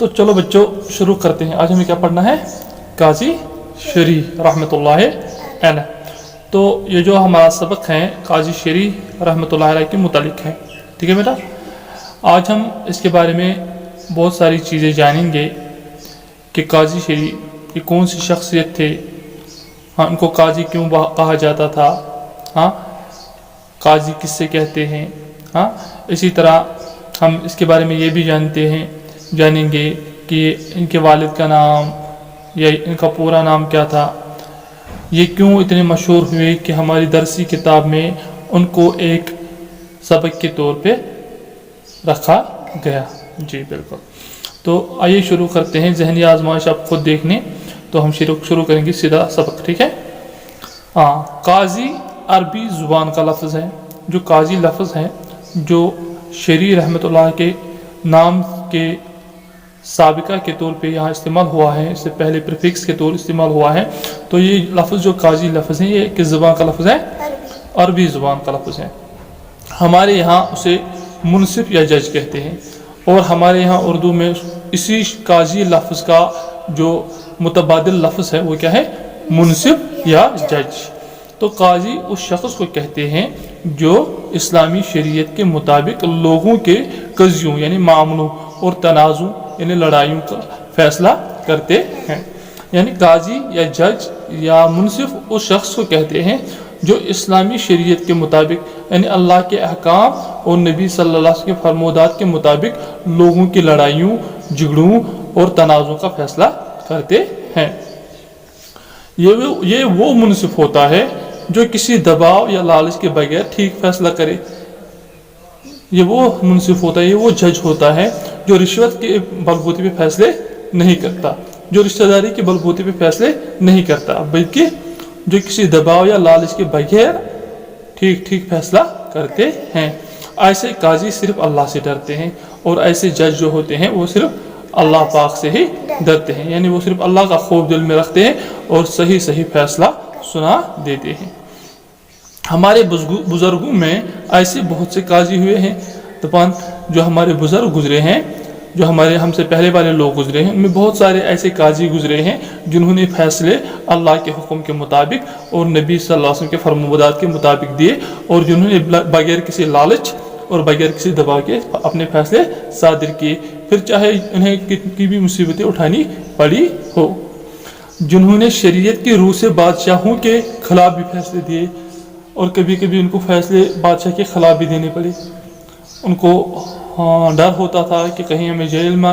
تو چلو بچوں شروع کرتے ہیں. آج ہمیں کیا پڑھنا ہے؟ قاضی شرعی رحمۃ اللہ علیہ. تو یہ جو ہمارا سبق ہے قاضی شرعی رحمۃ اللہ علیہ کے متعلق ہے. ٹھیک ہے بیٹا. آج ہم اس کے بارے میں بہت ساری چیزیں جانیں گے کہ قاضی شرعی یہ کون سی شخصیت تھے. ہاں ان کو قاضی کیوں کہا جاتا تھا. ہاں قاضی کس سے کہتے ہیں. ہاں اسی طرح ہم اس کے بارے میں یہ بھی جانیں گے کہ ان کے والد کا نام یا ان کا پورا نام کیا تھا. یہ کیوں اتنے مشہور ہوئے کہ ہماری درسی کتاب میں ان کو ایک سبق کے طور پہ رکھا گیا. جی بالکل. تو آئیے شروع کرتے ہیں. ذہنی آزمائش آپ خود دیکھنے. تو ہم شروع کریں گے سیدھا سبق. ٹھیک ہے. ہاں قاضی عربی زبان کا لفظ ہے. جو قاضی لفظ ہے جو شرعی رحمۃ اللہ کے نام کے سابقہ کے طور پہ یہاں استعمال ہوا ہے. اس سے پہلے پریفکس کے طور استعمال ہوا ہے. تو یہ لفظ جو قاضی لفظ ہے یہ کس زبان کا لفظ ہے؟ عربی زبان کا لفظ ہے. ہمارے یہاں اسے منصف یا جج کہتے ہیں. اور ہمارے یہاں اردو میں اسی قاضی لفظ کا جو متبادل لفظ ہے وہ کیا ہے؟ منصف یا جج. تو قاضی اس شخص کو کہتے ہیں جو اسلامی شریعت کے مطابق لوگوں کے قضیوں یعنی معاملوں اور تنازع یعنی لڑائیوں کا فیصلہ کرتے ہیں. یعنی قاضی یا جج یا منصف اس شخص کو کہتے ہیں جو اسلامی شریعت کے مطابق یعنی اللہ کے احکام اور نبی صلی اللہ علیہ وسلم کے فرمودات کے مطابق لوگوں کی لڑائیوں جھگڑوں اور تنازع کا فیصلہ کرتے ہیں. یہ وہ منصف ہوتا ہے جو کسی دباؤ یا لالچ کے بغیر ٹھیک فیصلہ کرے. یہ وہ منصف ہوتا ہے, یہ وہ جج ہوتا ہے جو رشوت کے بلبوتے پہ فیصلے نہیں کرتا, جو رشتہ داری کے بلبوتے پہ فیصلے نہیں کرتا, بلکہ جو کسی دباؤ یا لالچ کے بغیر ٹھیک فیصلہ کرتے ہیں. ایسے قاضی صرف اللہ سے ڈرتے ہیں اور ایسے جج جو ہوتے ہیں وہ صرف اللہ پاک سے ہی ڈرتے ہیں. یعنی وہ صرف اللہ کا خوف دل میں رکھتے ہیں اور صحیح فیصلہ سنا دیتے ہیں. ہمارے بزرگوں میں ایسے بہت سے قاضی ہوئے ہیں. جو ہمارے بزرگ گزرے ہیں, جو ہم سے پہلے والے لوگ گزرے ہیں, ان میں بہت سارے ایسے قاضی گزرے ہیں جنہوں نے فیصلے اللہ کے حکم کے مطابق اور نبی صلی اللہ علیہ وسلم کے فرمودات کے مطابق دیے, اور جنہوں نے بغیر کسی لالچ اور بغیر کسی دباؤ کے اپنے فیصلے صادر کیے, پھر چاہے انہیں کتنی بھی مصیبتیں اٹھانی پڑی ہو. جنہوں نے شریعت کی روح سے بادشاہوں کے خلاف بھی فیصلے دیے, اور کبھی ان کو فیصلے بادشاہ کے خلاف بھی دینے پڑے. ان کو ڈر ہوتا تھا کہ کہیں ہمیں جیل میں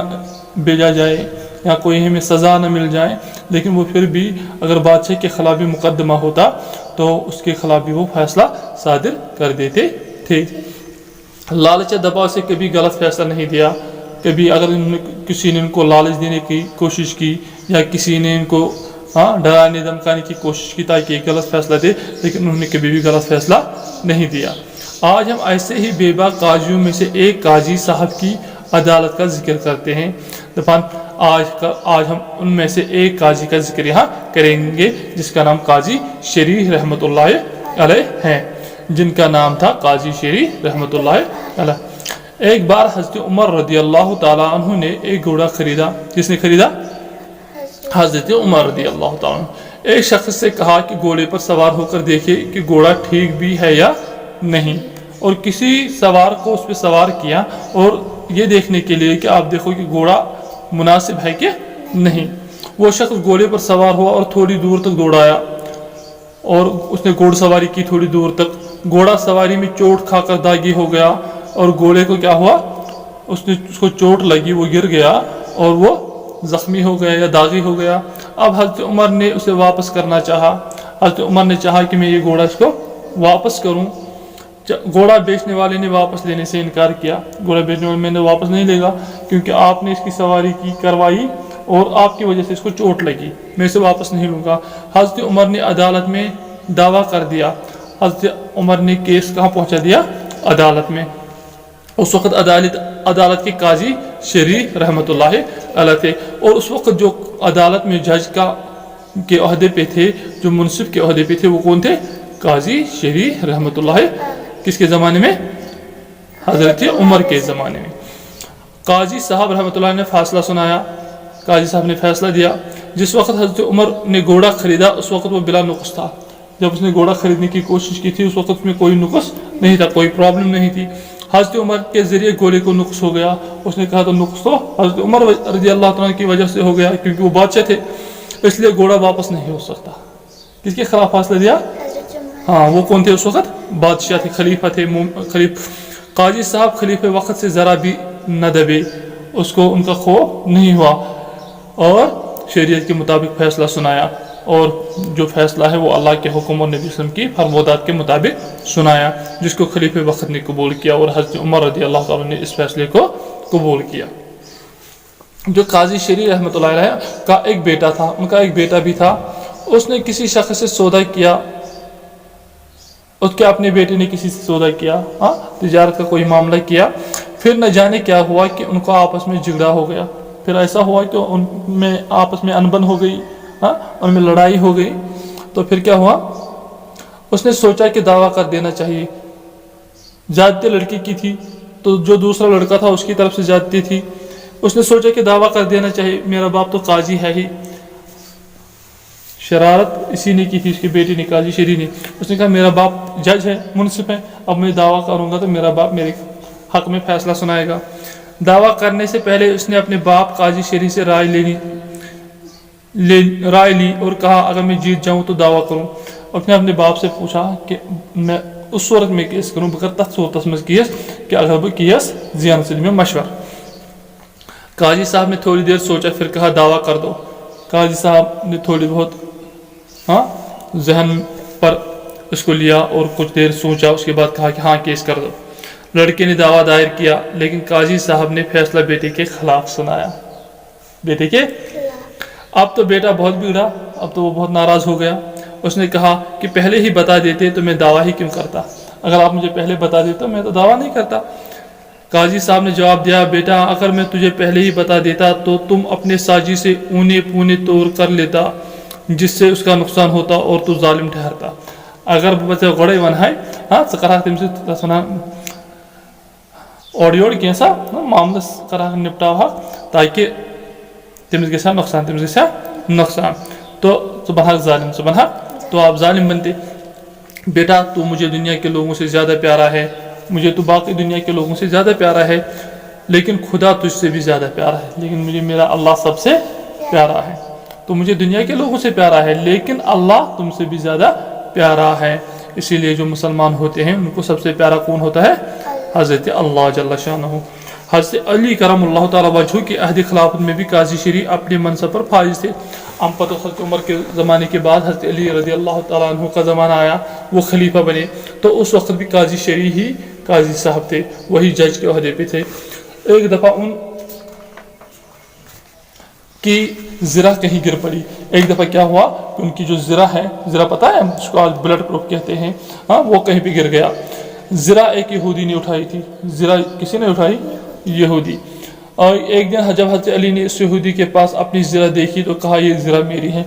بھیجا جائے یا کوئی ہمیں سزا نہ مل جائے, لیکن وہ پھر بھی اگر بادشاہ کے خلاف بھی مقدمہ ہوتا تو اس کے خلاف بھی وہ فیصلہ صادر کر دیتے تھے. لالچ دباؤ سے کبھی غلط فیصلہ نہیں دیا. کبھی اگر کسی نے ان کو لالچ دینے کی کوشش کی یا کسی نے ان کو ڈرانے دھمکانے کی کوشش کی تاکہ ایک غلط فیصلہ دے, لیکن انہوں نے کبھی بھی غلط فیصلہ نہیں دیا. آج ہم ایسے ہی بے باک قاضیوں میں سے ایک قاضی صاحب کی عدالت کا ذکر کرتے ہیں. آج ہم ان میں سے ایک قاضی کا ذکر یہاں کریں گے جس کا نام قاضی شرعی رحمۃ اللہ علیہ ہے, جن کا نام تھا قاضی شرعی رحمۃ اللہ علیہ. ایک بار حضرت عمر رضی اللہ تعالیٰ عنہ نے ایک گھوڑا خریدا. کس نے خریدا؟ حضرت عمر رضی اللہ تعالیٰ عنہ. ایک شخص سے کہا کہ گھوڑے پر سوار ہو کر دیکھے کہ گھوڑا ٹھیک بھی ہے یا نہیں, اور کسی سوار کو اس پہ سوار کیا اور یہ دیکھنے کے لیے کہ آپ دیکھو کہ گھوڑا مناسب ہے کہ نہیں. وہ شخص گھوڑے پر سوار ہوا اور تھوڑی دور تک دوڑایا, اور اس نے گھوڑ سواری کی تھوڑی دور تک. گھوڑا سواری میں چوٹ کھا کر داغی ہو گیا, اور گھوڑے کو کیا ہوا, اس کو چوٹ لگی, وہ گر گیا اور وہ زخمی ہو گیا یا داغی ہو گیا. اب حضرت عمر نے اسے واپس کرنا چاہا. حضرت عمر نے چاہا کہ میں یہ گھوڑا اس کو واپس کروں. گھوڑا بیچنے والے نے واپس لینے سے انکار کیا. گھوڑا بیچنے والے میں نے واپس نہیں لے گا کیونکہ آپ نے اس کی سواری کروائی اور آپ کی وجہ سے اس کو چوٹ لگی, میں اسے واپس نہیں لوں گا. حضرت عمر نے عدالت میں دعویٰ کر دیا. حضرت عمر نے کیس کہاں پہنچا دیا؟ عدالت میں. اس وقت عدالت کے قاضی شرعی رحمۃ اللہ علیہ تھے, اور اس وقت جو عدالت میں جج کے عہدے پہ تھے, جو منصف کے عہدے پہ تھے, وہ کون تھے؟ قاضی شرعی رحمۃ اللہ. کس کے زمانے میں؟ حضرت عمر کے زمانے میں. काजी साहब रहमतुल्लाह ने फ़ैसला सुनाया, काजी साहब ने फ़ैसला दिया। जिस वक्त हज़रत उमर ने घोड़ा ख़रीदा उस वक्त वो बिला नुक़्स था। जब उसने घोड़ा ख़रीदने की कोशिश की थी उस वक्त उसमें कोई नुक़्स नहीं था, कोई प्रॉब्लम नहीं थी। हज़रत उमर के ज़रिए घोड़े को नुक़्स हो गया। उसने कहा तो नुक़्स तो हज़रत उमर रज़ी अल्लाह तआला की वजह से हो गया, क्योंकि वो बादशाह थे, इसलिए घोड़ा वापस नहीं हो सकता। किसके खिलाफ फ़ैसला दिया? हाँ, वो कौन थे उस वक्त? बादशाह थे, खलीफा थे। काजी साहब खलीफे वक्त से ज़रा भी न दबे, उसको उनका खौफ नहीं हुआ और शरीयत के मुताबिक फ़ैसला सुनाया, और जो फ़ैसला है वो अल्लाह के हुक्म और नबी वसल्लम की फरमादात के मुताबिक सुनाया, जिसको खलीफे वक्त ने कबूल किया और हज़रत उमर रज़ी अल्लाह तआला ने इस फ़ैसले को कबूल किया। जो काजी शरी रहमतुल्लाह अलैह का एक बेटा था, उनका एक बेटा भी था, उसने किसी शख्स से सौदा किया, उसके अपने बेटे ने किसी से सौदा किया, तिजारत का कोई मामला किया, फिर न जाने क्या हुआ कि उनको आपस में झगड़ा हो गया। फिर ऐसा हुआ कि उनमें आपस में अनबन हो गई, उनमें लड़ाई हो गई। तो फिर क्या हुआ, उसने सोचा कि दावा कर देना चाहिए। ज़्यादती लड़की की थी, तो जो दूसरा लड़का था उसकी तरफ से ज़्यादती थी। उसने सोचा कि दावा कर देना चाहिए, मेरा बाप तो काजी है ही। शरारत इसी ने की थी, उसके बेटे ने, काजी शरी ने। उसने कहा मेरा बाप जज है, मुनसिफ है, अब मैं दावा करूँगा तो मेरा बाप मेरे हक में फ़ैसला सुनाएगा। दावा करने से पहले उसने अपने बाप काजी शरी से राय ली और कहा अगर मैं जीत जाऊं तो दावा करूं। उसने अपने बाप से पूछा कि मैं उस सूरत में केस करूं बगैर तथ सूरत में केस कि अगर बह केस जियान से में मशवर। काजी साहब ने थोड़ी देर सोचा, फिर कहा दावा कर दो। काजी साहब ने थोड़ी बहुत जहन पर इसको लिया और कुछ देर सोचा, उसके बाद कहा कि हाँ केस कर दो। लड़के ने दावा दायर किया, लेकिन काजी साहब ने फैसला बेटे के खिलाफ सुनाया। बेटे के अब तो बेटा बहुत बिगड़ा, अब तो वो बहुत नाराज़ हो गया। उसने कहा कि पहले ही बता देते तो मैं दावा ही क्यों करता, अगर आप मुझे पहले बता देते तो मैं तो दावा नहीं करता। काजी साहब ने जवाब दिया, बेटा अगर मैं तुझे पहले ही बता देता तो तुम अपने साजी से ऊने पूने तोड़ कर लेता, जिससे उसका नुकसान होता और तू जालिम ठहरता। अगर बच्चे गड़े वन है करा ओर कैसा मामला करा निपटा ताकि तमिस गया नुकसान, तमिस गया नुकसान, तो बन जालिम, बन तो आप जालिम बनते। बेटा तू मुझे दुनिया के लोगों से ज़्यादा प्यारा है, मुझे तो बाकी दुनिया के लोगों से ज़्यादा प्यारा है, लेकिन खुदा तुझसे भी ज़्यादा प्यारा है, लेकिन मुझे मेरा अल्लाह सबसे प्यारा है। तो मुझे दुनिया के लोगों से प्यारा है, लेकिन अल्लाह तुमसे भी ज़्यादा प्यारा है। इसीलिए जो मुसलमान होते हैं उनको सबसे प्यारा कौन होता है? हज़रत अल्लाह जल्ल शानहू। हज़रत अली करमुल्लाहु तआला वजहू की अहद खिलाफत में भी काजी शरी अपने मनसब पर फाइज थे। हम पता हज़रत उमर के ज़माने के बाद हज़रत अली रज़ी अल्लाह तआला अन्हु का ज़माना आया, वो खलीफा बने, तो उस वक्त भी काजी शरी ही काजी साहब थे, वही जज के अहदे पे थे। एक दफ़ा उन की ज़रा कहीं गिर पड़ी। एक दफ़ा क्या हुआ कि उनकी जो ज़रा है, ज़रा पता है उसको आज ब्लड प्रूफ कहते हैं, वो कहीं पे गिर गया। ज़रा एक यहूदी ने उठाई थी, ज़रा किसी ने उठाई? यहूदी। और एक दिन जब हज़रत अली ने इस यहूदी के पास अपनी ज़रा देखी तो कहा ये ज़रा मेरी है।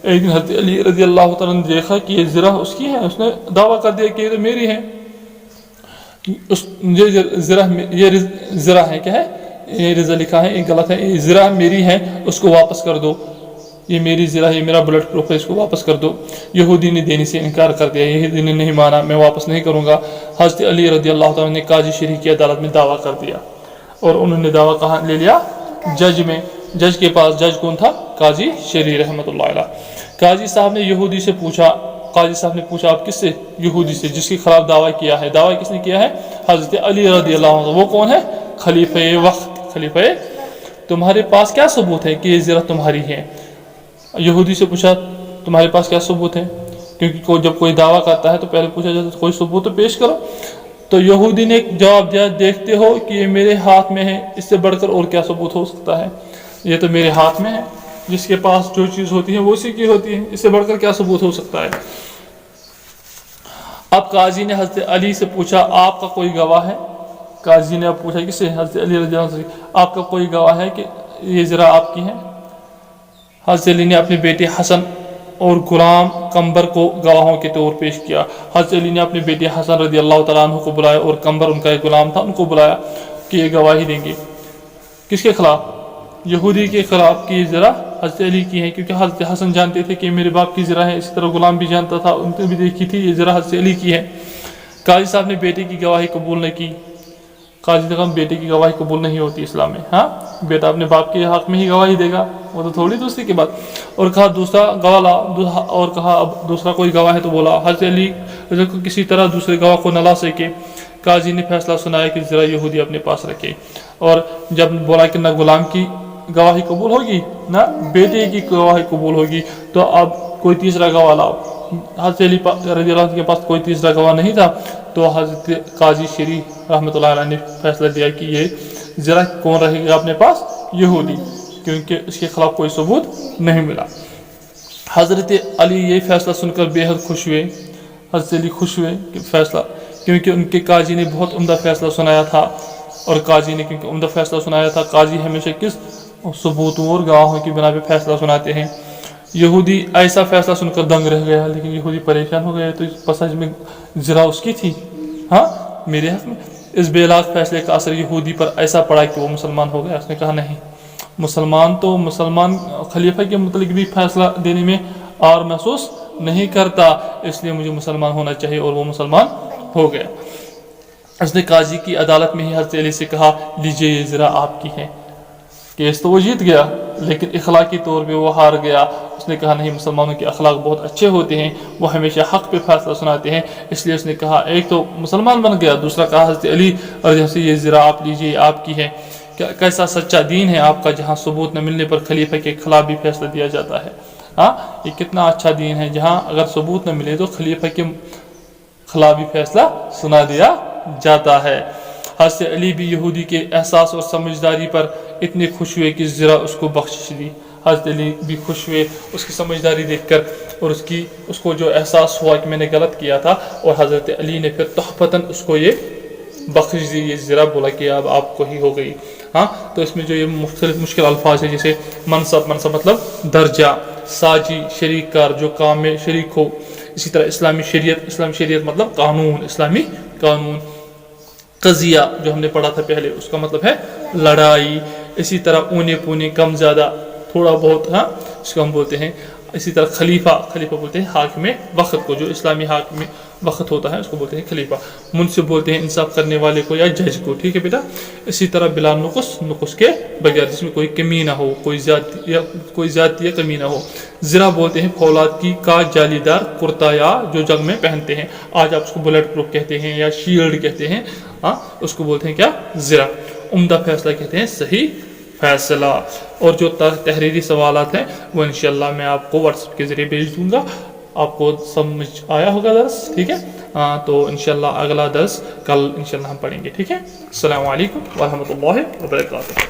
एक दिन हज़रत अली रज़ी अल्लाह तआला ने देखा कि ये ज़रा उसकी है, उसने दावा कर दिया कि ये तो मेरी है। ये ज़रा है, क्या है? ये रिज़ा लिखा है, ये गलत है, ये ज़रा मेरी है, उसको वापस कर दो, ये मेरी ज़रा, ये मेरा ब्लड प्रूफ है, इसको वापस कर दो। यहूदी ने देने से इनकार कर दिया, यहूदी ने नहीं माना, मैं वापस नहीं करूँगा। हज़रत अली रज़ी अल्लाह तआला ने काजी शरी की अदालत में दावा कर दिया, और उन्होंने दावा कहाँ ले लिया? जज में। जज के पास। जज कौन था? काजी शरी रहमतुल्लाह अलैह। काजी साहब ने यहूदी से पूछा, काजी साहब ने पूछा आप किससे? यहूदी से, जिसके खिलाफ दावा किया है। दावा किसने किया है? हज़रत अली रज़ी अल्लाह अन्हु। वो कौन है? खलीफे वक्त, खलीफे। तुम्हारे पास क्या सबूत है कि ये ज़रा तुम्हारी है? यहूदी से पूछा तुम्हारे पास क्या सबूत है, क्योंकि जब कोई दावा करता है तो पहले पूछा जाता है कोई सबूत तो पेश करो। तो यहूदी ने जवाब दिया, देखते हो कि ये मेरे हाथ में है, इससे बढ़कर और क्या सबूत हो सकता है? ये तो मेरे हाथ में है, जिसके पास जो चीज़ होती है वो उसी की होती है, इससे बढ़कर क्या सबूत हो सकता है? अब काजी ने हज़रत अली से पूछा आपका कोई गवाह है? काजी ने अब पूछा किससे? हज़रत अली रज़ी अल्लाह अन्हु से, आपका कोई गवाह है कि ये ज़रा आपकी है? हज़रत अली ने अपने बेटे हसन और गुलाम कंबर को गवाहों के तौर पेश किया। हज़रत अली ने अपने बेटे हसन रज़ी अल्लाह तआला अन्हु को बुलाया, और कंबर उनका एक गुलाम था, उनको बुलाया कि ये गवाही देंगे। किसके खिलाफ, यहूदी के खिलाफ की ज़रा हज़रत अली की है, क्योंकि हज़रत हसन जानते थे कि मेरे बाप की ज़रा है, इसी तरह गुलाम भी जानता था, उनने भी देखी थी ये ज़रा हज़रत अली की है। काजी साहब ने बेटे की गवाही कबूल नहीं की, काजी ने कहा बेटे की गवाही कबूल नहीं होती इस्लाम में, हाँ बेटा अपने बाप के हक़ में ही गवाही देगा, वो तो थोड़ी दूसरी की बात। और कहा दूसरा गवाह ला, और कहा अब दूसरा कोई गवाह है तो बोला हज़रत अली को किसी तरह दूसरे गवाह को न ला सके। काजी ने फैसला सुनाया कि ज़रा यहूदी अपने पास रखे, और जब बोला कि न गुलाम की गवाही कबूल होगी ना बेटे की गवाही कबूल होगी, तो अब कोई तीसरा गवाह लाओ। हज़रत अली रज़ियल्लाहु अन्हु के पास कोई तीसरा गवाह नहीं था, तो हज़रत काजी शरी रहमतुल्लाह अलैह ने फैसला दिया कि ये ज़रा कौन रहेगा अपने पास, यहूदी, क्योंकि इसके खिलाफ कोई सबूत नहीं मिला। हज़रत अली ये फैसला सुनकर बेहद खुश हुए, हज़रत अली खुश हुए कि फैसला, क्योंकि उनके काजी ने बहुत उम्दा फैसला सुनाया था, और काजी ने क्योंकि उम्दा फैसला सुनाया था, काजी हमेशा किस सबूतों और गवाहों की बिना पे फैसला सुनाते हैं। यहूदी ऐसा फैसला सुनकर दंग रह गया, लेकिन यहूदी परेशान हो गए, तो इस पसंद में ज़रा उसकी थी, हाँ मेरे हक़ में। इस बेलाग फैसले का असर यहूदी पर ऐसा पड़ा कि वो मुसलमान हो गया। उसने कहा नहीं, मुसलमान खलीफा के मुतल्लिक़ भी फैसला देने में आर महसूस नहीं करता, इसलिए मुझे मुसलमान होना चाहिए, और वो मुसलमान हो गया। उसने काजी की अदालत में ही हज़रत अली से कहा लीजिए ये ज़रा आपकी है। केस तो वो जीत गया, लेकिन इखलाकी तौर पे वो हार गया। उसने कहा नहीं, मुसलमानों के अखलाक बहुत अच्छे होते हैं, वो हमेशा हक़ पे फैसला सुनाते हैं, इसलिए उसने कहा एक तो मुसलमान बन गया, दूसरा कहा हज़रत अली और जैसे ये ज़रा आप लीजिए आपकी है। कैसा सच्चा दीन है आपका, जहाँ सबूत न मिलने पर खलीफा के खिलाफ भी फैसला दिया जाता है। हाँ ये कितना अच्छा दीन है, जहाँ अगर सबूत न मिले तो खलीफा के खिलाफ भी फैसला सुना दिया जाता है। हज़रत अली भी यहूदी के एहसास और समझदारी पर इतने खुश हुए कि ज़रा उसको बख्शिश दी। हज़रत अली भी खुश हुए उसकी समझदारी देखकर, और उसको जो एहसास हुआ कि मैंने गलत किया था, और हज़रत अली ने फिर तोहफ़तन उसको ये बख्शिश दी, ये ज़रा बोला कि अब आपको ही हो गई। हाँ तो इसमें जो ये मुख्तलिफ मुश्किल अल्फाज है, जैसे मनसब मतलब दर्जा, साजी शरीक कार जो काम में शरीक हो, इसी तरह इस्लामी शरीयत मतलब कानून, इस्लामी कानून, कज़िया जो हमने पढ़ा था पहले उसका मतलब है लड़ाई, इसी तरह ऊने पूने कम ज़्यादा थोड़ा बहुत, हाँ इसको हम बोलते हैं। इसी तरह खलीफा बोलते हैं हाकिम वक़्त को, जो इस्लामी हाकिम वक़्त होता है उसको बोलते हैं खलीफा। मुनसिफ बोलते हैं इंसाफ करने वाले को या जज को, ठीक है बेटा। इसी तरह बिला नुक़्स के बगैर, जिसमें कोई कमी ना हो, कोई ज़्यादती या कमी ना हो। ज़रा बोलते हैं फौलाद का जालीदार कुर्ता या जो जंग में पहनते हैं, आज आप उसको बुलेट प्रूफ कहते हैं या शील्ड कहते हैं, हाँ उसको बोलते हैं क्या, ज़रा। उम्दा फैसला कहते हैं सही फैसला। और जो तहरीरी सवालात हैं वो इंशाअल्लाह मैं आपको व्हाट्सएप के ज़रिए भेज दूँगा। आपको समझ आया होगा दर्स, ठीक है। तो इंशाअल्लाह अगला दर्स कल इंशाअल्लाह हम पढ़ेंगे, ठीक है। अस्सलामु अलैकुम व रहमतुल्लाहि व बरकातुहू।